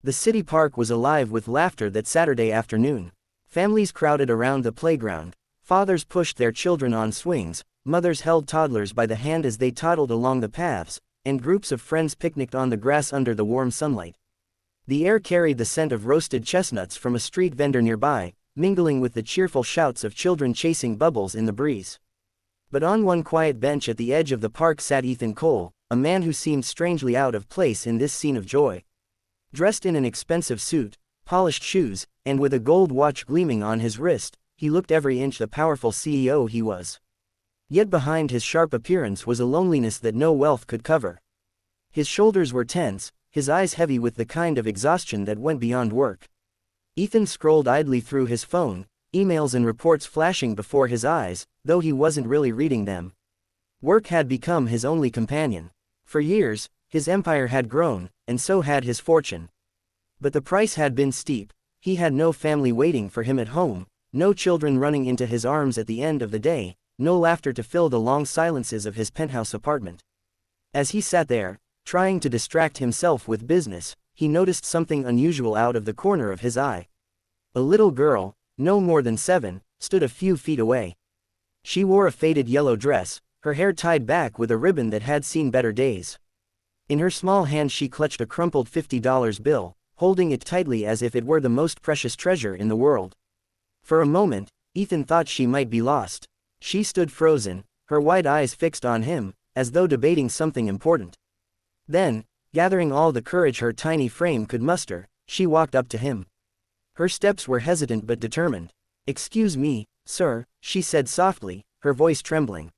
The city park was alive with laughter that Saturday afternoon. Families crowded around the playground. Fathers pushed their children on swings, mothers held toddlers by the hand as they toddled along the paths, and groups of friends picnicked on the grass under the warm sunlight. The air carried the scent of roasted chestnuts from a street vendor nearby, mingling with the cheerful shouts of children chasing bubbles in the breeze. But on one quiet bench at the edge of the park sat Ethan Cole, a man who seemed strangely out of place in this scene of joy. Dressed in an expensive suit, polished shoes, and with a gold watch gleaming on his wrist, he looked every inch the powerful CEO he was. Yet behind his sharp appearance was a loneliness that no wealth could cover. His shoulders were tense, his eyes heavy with the kind of exhaustion that went beyond work. Ethan scrolled idly through his phone, emails and reports flashing before his eyes, though he wasn't really reading them. Work had become his only companion. For years, his empire had grown, and so had his fortune. But the price had been steep. He had no family waiting for him at home, no children running into his arms at the end of the day, no laughter to fill the long silences of his penthouse apartment. As he sat there, trying to distract himself with business, he noticed something unusual out of the corner of his eye. A little girl, no more than 7, stood a few feet away. She wore a faded yellow dress, her hair tied back with a ribbon that had seen better days. In her small hand she clutched a crumpled $50 bill, holding it tightly as if it were the most precious treasure in the world. For a moment, Ethan thought she might be lost. She stood frozen, her wide eyes fixed on him, as though debating something important. Then, gathering all the courage her tiny frame could muster, she walked up to him. Her steps were hesitant but determined. "Excuse me, sir," she said softly, her voice trembling.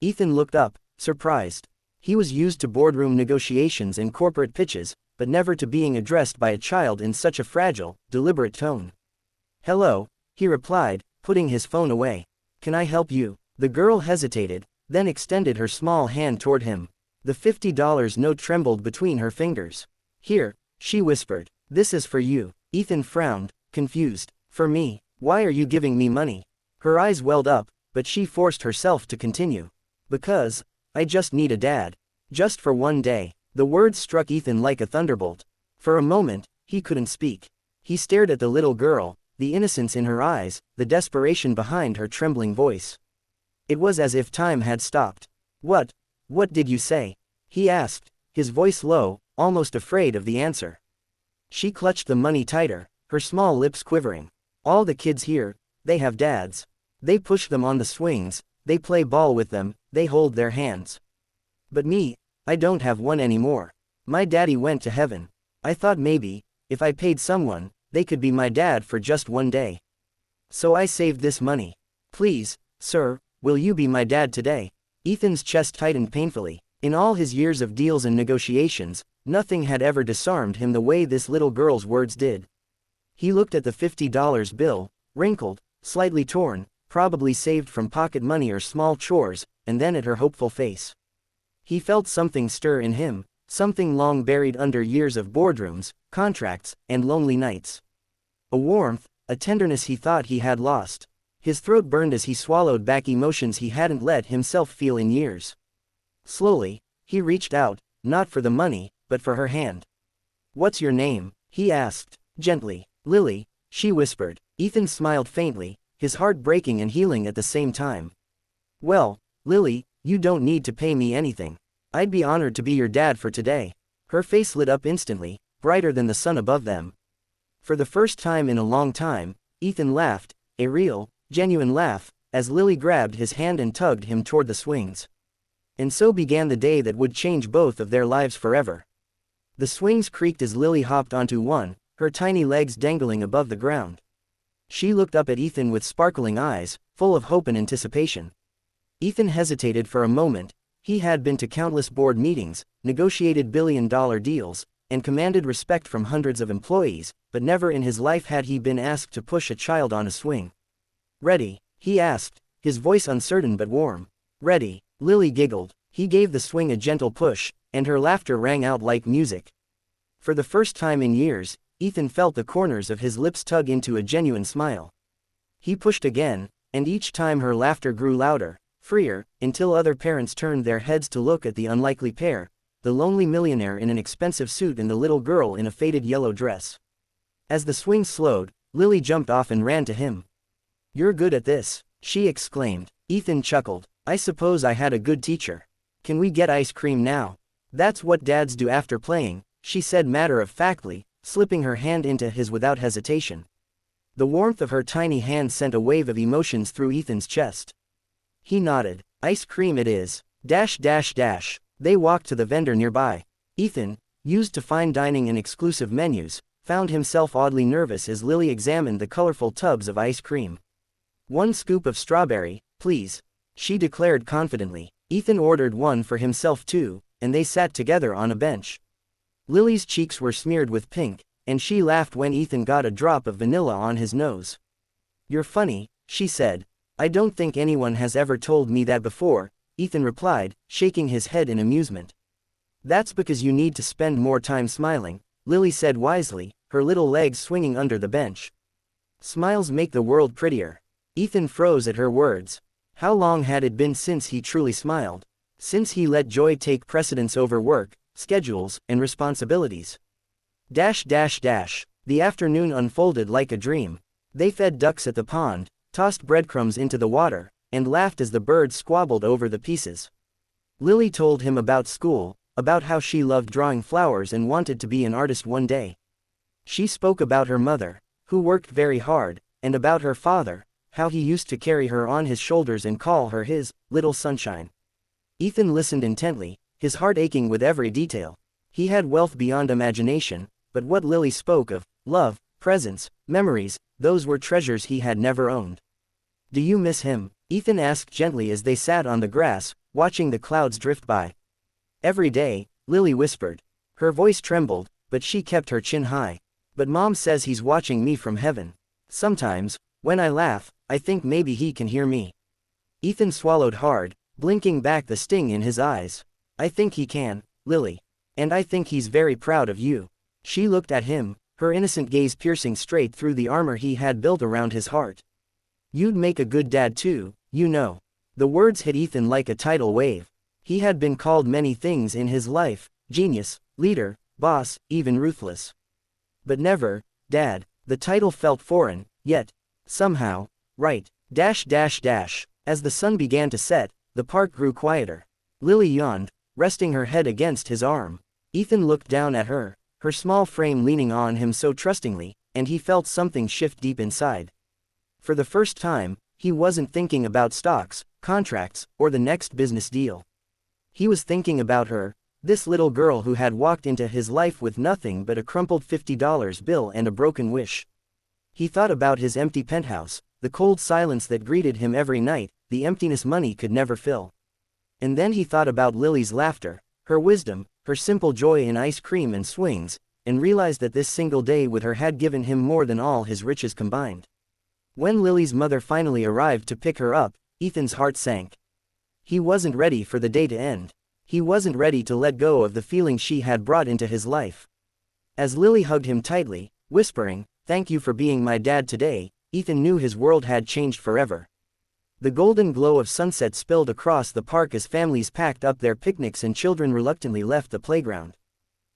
Ethan looked up, surprised. He was used to boardroom negotiations and corporate pitches, but never to being addressed by a child in such a fragile, deliberate tone. "Hello," he replied, putting his phone away. "Can I help you?" The girl hesitated, then extended her small hand toward him. The $50 note trembled between her fingers. "Here," she whispered. "This is for you." Ethan frowned, confused. "For me? Why are you giving me money?" Her eyes welled up, but she forced herself to continue. "Because I just need a dad. Just for one day." The words struck Ethan like a thunderbolt. For a moment, he couldn't speak. He stared at the little girl, the innocence in her eyes, the desperation behind her trembling voice. It was as if time had stopped. What did you say?" he asked, his voice low, almost afraid of the answer. She clutched the money tighter, her small lips quivering. "All the kids here, they have dads. They push them on the swings, they play ball with them, they hold their hands. But me, I don't have one anymore. My daddy went to heaven. I thought maybe, if I paid someone, they could be my dad for just one day. So I saved this money. Please, sir, will you be my dad today?" Ethan's chest tightened painfully. In all his years of deals and negotiations, nothing had ever disarmed him the way this little girl's words did. He looked at the $50 bill, wrinkled, slightly torn, probably saved from pocket money or small chores, and then at her hopeful face. He felt something stir in him, something long buried under years of boardrooms, contracts, and lonely nights. A warmth, a tenderness he thought he had lost. His throat burned as he swallowed back emotions he hadn't let himself feel in years. Slowly, he reached out, not for the money, but for her hand. "What's your name?" he asked, gently. "Lily," she whispered. Ethan smiled faintly, his heart breaking and healing at the same time. "Well, Lily, you don't need to pay me anything. I'd be honored to be your dad for today." Her face lit up instantly, brighter than the sun above them. For the first time in a long time, Ethan laughed, a real, genuine laugh, as Lily grabbed his hand and tugged him toward the swings. And so began the day that would change both of their lives forever. The swings creaked as Lily hopped onto one, her tiny legs dangling above the ground. She looked up at Ethan with sparkling eyes, full of hope and anticipation. Ethan hesitated for a moment. He had been to countless board meetings, negotiated billion-dollar deals, and commanded respect from hundreds of employees, but never in his life had he been asked to push a child on a swing. "Ready?" he asked, his voice uncertain but warm. "Ready," Lily giggled. He gave the swing a gentle push, and her laughter rang out like music. For the first time in years, Ethan felt the corners of his lips tug into a genuine smile. He pushed again, and each time her laughter grew louder, freer, until other parents turned their heads to look at the unlikely pair, the lonely millionaire in an expensive suit and the little girl in a faded yellow dress. As the swing slowed, Lily jumped off and ran to him. "You're good at this," she exclaimed. Ethan chuckled. "I suppose I had a good teacher. Can we get ice cream now?" "That's what dads do after playing," she said matter-of-factly, slipping her hand into his without hesitation. The warmth of her tiny hand sent a wave of emotions through Ethan's chest. He nodded. "Ice cream it is. Dash dash dash." They walked to the vendor nearby. Ethan, used to fine dining and exclusive menus, found himself oddly nervous as Lily examined the colorful tubs of ice cream. "1 scoop of strawberry, please," she declared confidently. Ethan ordered one for himself too, and they sat together on a bench. Lily's cheeks were smeared with pink, and she laughed when Ethan got a drop of vanilla on his nose. "You're funny," she said. "I don't think anyone has ever told me that before," Ethan replied, shaking his head in amusement. "That's because you need to spend more time smiling," Lily said wisely, her little legs swinging under the bench. "Smiles make the world prettier." Ethan froze at her words. How long had it been since he truly smiled? Since he let joy take precedence over work, schedules, and responsibilities. Dash dash dash. The afternoon unfolded like a dream. They fed ducks at the pond, tossed breadcrumbs into the water, and laughed as the birds squabbled over the pieces. Lily told him about school, about how she loved drawing flowers and wanted to be an artist one day. She spoke about her mother, who worked very hard, and about her father, how he used to carry her on his shoulders and call her his little sunshine. Ethan listened intently, his heart aching with every detail. He had wealth beyond imagination, but what Lily spoke of, love, presents, memories, those were treasures he had never owned. "Do you miss him?" Ethan asked gently as they sat on the grass, watching the clouds drift by. "Every day," Lily whispered. Her voice trembled, but she kept her chin high. "But Mom says he's watching me from heaven. Sometimes, when I laugh, I think maybe he can hear me." Ethan swallowed hard, blinking back the sting in his eyes. "I think he can, Lily. And I think he's very proud of you." She looked at him, her innocent gaze piercing straight through the armor he had built around his heart. "You'd make a good dad too, you know." The words hit Ethan like a tidal wave. He had been called many things in his life: genius, leader, boss, even ruthless. But never, Dad. The title felt foreign, yet, somehow, right. Dash dash dash. As the sun began to set, the park grew quieter. Lily yawned, resting her head against his arm. Ethan looked down at her, her small frame leaning on him so trustingly, and he felt something shift deep inside. For the first time, he wasn't thinking about stocks, contracts, or the next business deal. He was thinking about her, this little girl who had walked into his life with nothing but a crumpled $50 bill and a broken wish. He thought about his empty penthouse, the cold silence that greeted him every night, the emptiness money could never fill. And then he thought about Lily's laughter, her wisdom, her simple joy in ice cream and swings, and realized that this single day with her had given him more than all his riches combined. When Lily's mother finally arrived to pick her up, Ethan's heart sank. He wasn't ready for the day to end. He wasn't ready to let go of the feeling she had brought into his life. As Lily hugged him tightly, whispering, "Thank you for being my dad today," Ethan knew his world had changed forever. The golden glow of sunset spilled across the park as families packed up their picnics and children reluctantly left the playground.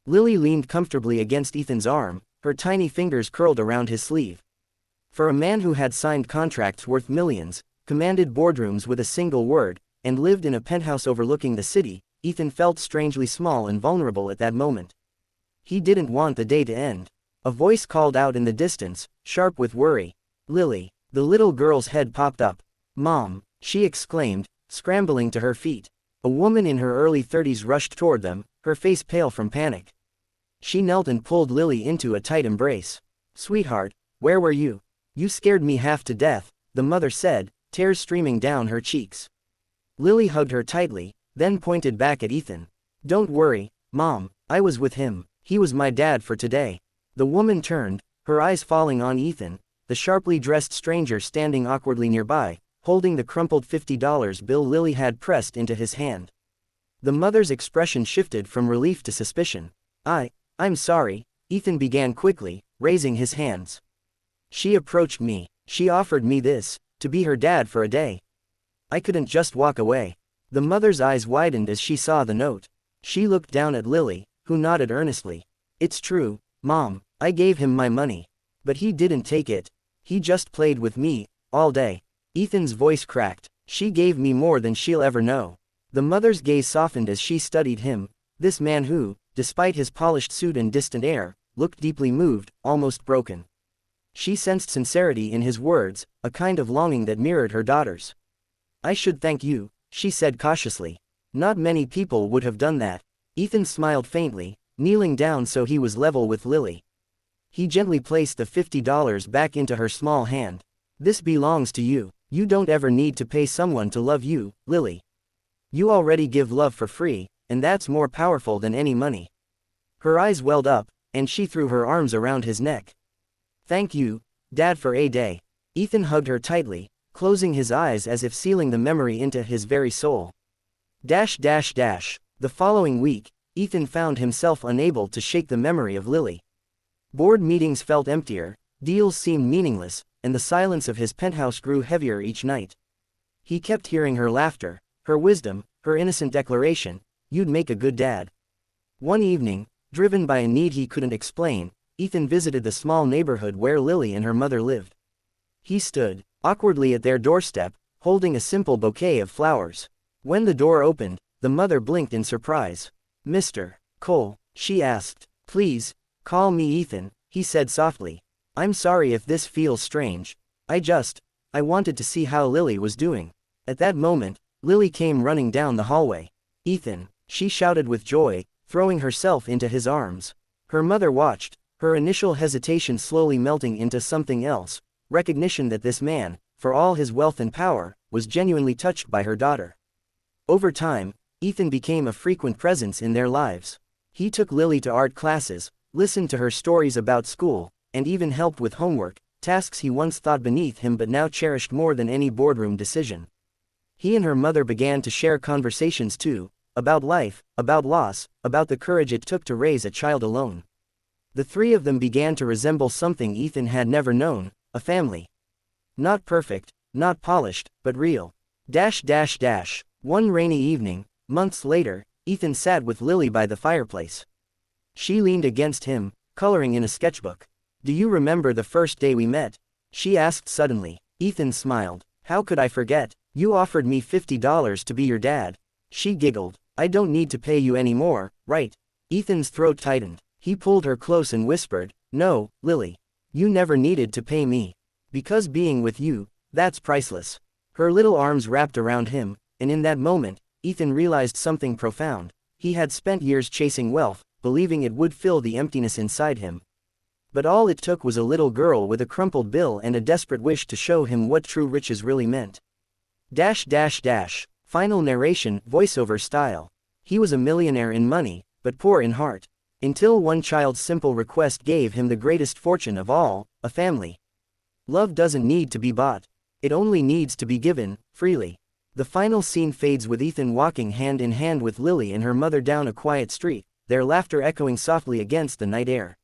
Lily leaned comfortably against Ethan's arm, her tiny fingers curled around his sleeve. For a man who had signed contracts worth millions, commanded boardrooms with a single word, and lived in a penthouse overlooking the city, Ethan felt strangely small and vulnerable at that moment. He didn't want the day to end. A voice called out in the distance, sharp with worry. "Lily." The little girl's head popped up. "Mom," she exclaimed, scrambling to her feet. A woman in her early 30s rushed toward them, her face pale from panic. She knelt and pulled Lily into a tight embrace. "Sweetheart, where were you? You scared me half to death," the mother said, tears streaming down her cheeks. Lily hugged her tightly, then pointed back at Ethan. "Don't worry, Mom, I was with him. He was my dad for today." The woman turned, her eyes falling on Ethan, the sharply dressed stranger standing awkwardly nearby, holding the crumpled $50 bill Lily had pressed into his hand. The mother's expression shifted from relief to suspicion. I'm sorry," Ethan began quickly, raising his hands. "She approached me. She offered me this, to be her dad for a day. I couldn't just walk away." The mother's eyes widened as she saw the note. She looked down at Lily, who nodded earnestly. It's true, Mom, I gave him my money. But he didn't take it. He just played with me, all day. Ethan's voice cracked. She gave me more than she'll ever know. The mother's gaze softened as she studied him, this man who, despite his polished suit and distant air, looked deeply moved, almost broken. She sensed sincerity in his words, a kind of longing that mirrored her daughter's. I should thank you, she said cautiously. Not many people would have done that. Ethan smiled faintly, kneeling down so he was level with Lily. He gently placed the $50 back into her small hand. This belongs to you. You don't ever need to pay someone to love you, Lily. You already give love for free, and that's more powerful than any money. Her eyes welled up, and she threw her arms around his neck. Thank you, Dad, for a day. Ethan hugged her tightly, closing his eyes as if sealing the memory into his very soul. The following week, Ethan found himself unable to shake the memory of Lily. Board meetings felt emptier, deals seemed meaningless, and the silence of his penthouse grew heavier each night. He kept hearing her laughter, her wisdom, her innocent declaration, "You'd make a good dad." One evening, driven by a need he couldn't explain, Ethan visited the small neighborhood where Lily and her mother lived. He stood, awkwardly at their doorstep, holding a simple bouquet of flowers. When the door opened, the mother blinked in surprise. "Mr. Cole," she asked. "Please, call me Ethan," he said softly. "I'm sorry if this feels strange. I wanted to see how Lily was doing." At that moment, Lily came running down the hallway. "Ethan," she shouted with joy, throwing herself into his arms. Her mother watched, her initial hesitation slowly melting into something else, recognition that this man, for all his wealth and power, was genuinely touched by her daughter. Over time, Ethan became a frequent presence in their lives. He took Lily to art classes, listened to her stories about school, and even helped with homework, tasks he once thought beneath him but now cherished more than any boardroom decision. He and her mother began to share conversations too, about life, about loss, about the courage it took to raise a child alone. The three of them began to resemble something Ethan had never known, a family. Not perfect, not polished, but real. One rainy evening, months later, Ethan sat with Lily by the fireplace. She leaned against him, coloring in a sketchbook. "Do you remember the first day we met?" she asked suddenly. Ethan smiled. "How could I forget? You offered me $50 to be your dad." She giggled. "I don't need to pay you anymore, right?" Ethan's throat tightened. He pulled her close and whispered, "No, Lily. You never needed to pay me. Because being with you, that's priceless." Her little arms wrapped around him, and in that moment, Ethan realized something profound. He had spent years chasing wealth, believing it would fill the emptiness inside him. But all it took was a little girl with a crumpled bill and a desperate wish to show him what true riches really meant. Final narration, voiceover style. He was a millionaire in money, but poor in heart. Until one child's simple request gave him the greatest fortune of all, a family. Love doesn't need to be bought. It only needs to be given, freely. The final scene fades with Ethan walking hand in hand with Lily and her mother down a quiet street, their laughter echoing softly against the night air.